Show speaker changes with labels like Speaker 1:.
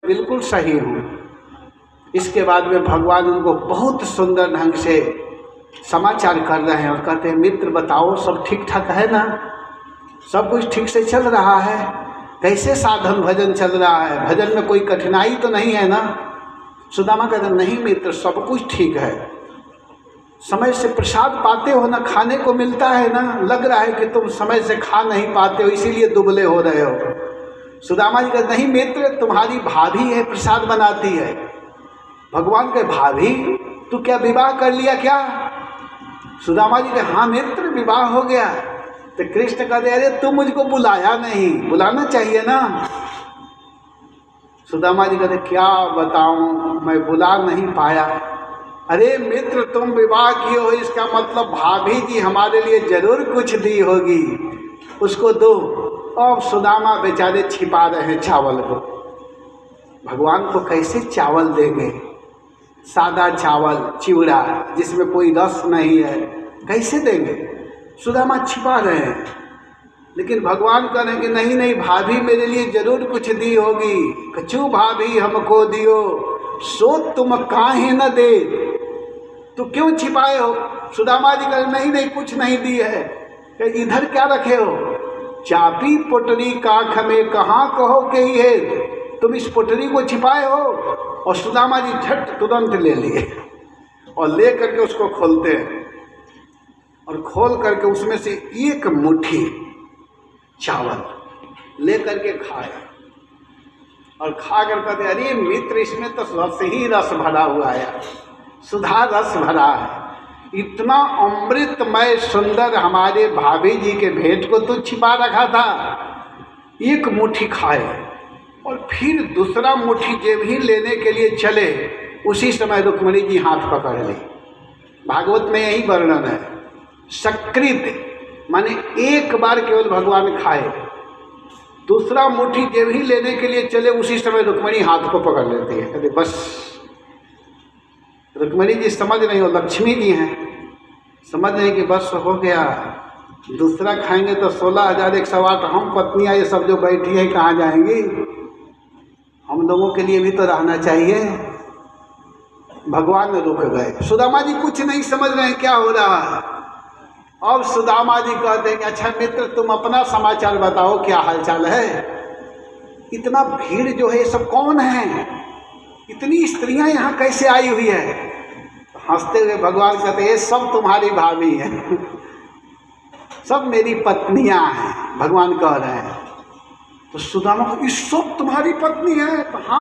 Speaker 1: बिल्कुल सही हूँ। इसके बाद में भगवान उनको बहुत सुंदर ढंग से समाचार कर रहे हैं और कहते हैं, मित्र बताओ सब ठीक ठाक है ना, सब कुछ ठीक से चल रहा है, कैसे साधन भजन चल रहा है, भजन में कोई कठिनाई तो नहीं है ना। सुदामा कहते हैं, नहीं मित्र सब कुछ ठीक है, समय से प्रसाद पाते हो ना, खाने को मिलता है ना, लग रहा है कि तुम समय से खा नहीं पाते हो इसीलिए दुबले हो रहे हो। सुदामा जी कहते, नहीं मित्र तुम्हारी भाभी है प्रसाद बनाती है। भगवान के भाभी, तू क्या विवाह कर लिया क्या? सुदामा जी कहते, हाँ मित्र विवाह हो गया। तो कृष्ण कहते, अरे तू मुझको बुलाया नहीं, बुलाना चाहिए ना। सुदामा जी कहते, क्या बताऊं मैं बुला नहीं पाया। अरे मित्र तुम विवाह किए हो इसका मतलब भाभी जी हमारे लिए जरूर कुछ दी होगी, उसको दो। अब सुदामा बेचारे छिपा रहे हैं चावल को। भगवान को कैसे चावल देंगे, सादा चावल चिवड़ा जिसमें कोई रस नहीं है, कैसे देंगे? सुदामा छिपा रहे हैं, लेकिन भगवान कह रहे हैं कि नहीं नहीं भाभी मेरे लिए जरूर कुछ दी होगी। कछु भाभी हमको दियो सो तुम काहे न दे, तो क्यों छिपाए हो? सुदामा जी कह नहीं नहीं कुछ नहीं दी है। इधर क्या रखे हो? चापी पोटरी काख में कहाँ कहो के ही है, तुम इस पोटरी को छिपाए हो। और सुदामा जी झट तुरंत ले लिए और ले करके उसको खोलते हैं और खोल करके उसमें से एक मुट्ठी चावल ले करके खाए और खा कर कहते, अरे मित्र इसमें तो रस ही रस भरा हुआ है, सुधा रस भरा है। इतना अमृतमय सुंदर हमारे भाभी जी के भेंट को तो छिपा रखा था। एक मुट्ठी खाए और फिर दूसरा मुट्ठी जब ही लेने के लिए चले, उसी समय रुक्मिणी जी हाथ पकड़ ली। भागवत में यही वर्णन है। सकृत माने एक बार केवल भगवान खाए, दूसरा मुट्ठी जब ही लेने के लिए चले, उसी समय रुक्मिणी हाथ को पकड़ लेती है। कहते बस, रुक्मिणी जी समझ नहीं हो, लक्ष्मी जी हैं, समझ नहीं कि बस हो गया, दूसरा खाएंगे तो 16,108 हम पत्नियां ये सब जो बैठी है कहाँ जाएंगी, हम लोगों के लिए भी तो रहना चाहिए। भगवान रुक गए। सुदामा जी कुछ नहीं समझ रहे हैं क्या हो रहा है। अब सुदामा जी कहते हैं कि अच्छा मित्र तुम अपना समाचार बताओ, क्या हालचाल है? इतना भीड़ जो है ये सब कौन है, इतनी स्त्रियां यहाँ कैसे आई हुई है? तो हंसते हुए भगवान कहते हैं, ये सब तुम्हारी भाभी है, सब मेरी पत्नियां हैं। भगवान कह रहे हैं। तो सुदामा को, ये सब तुम्हारी पत्नी है? तो हाँ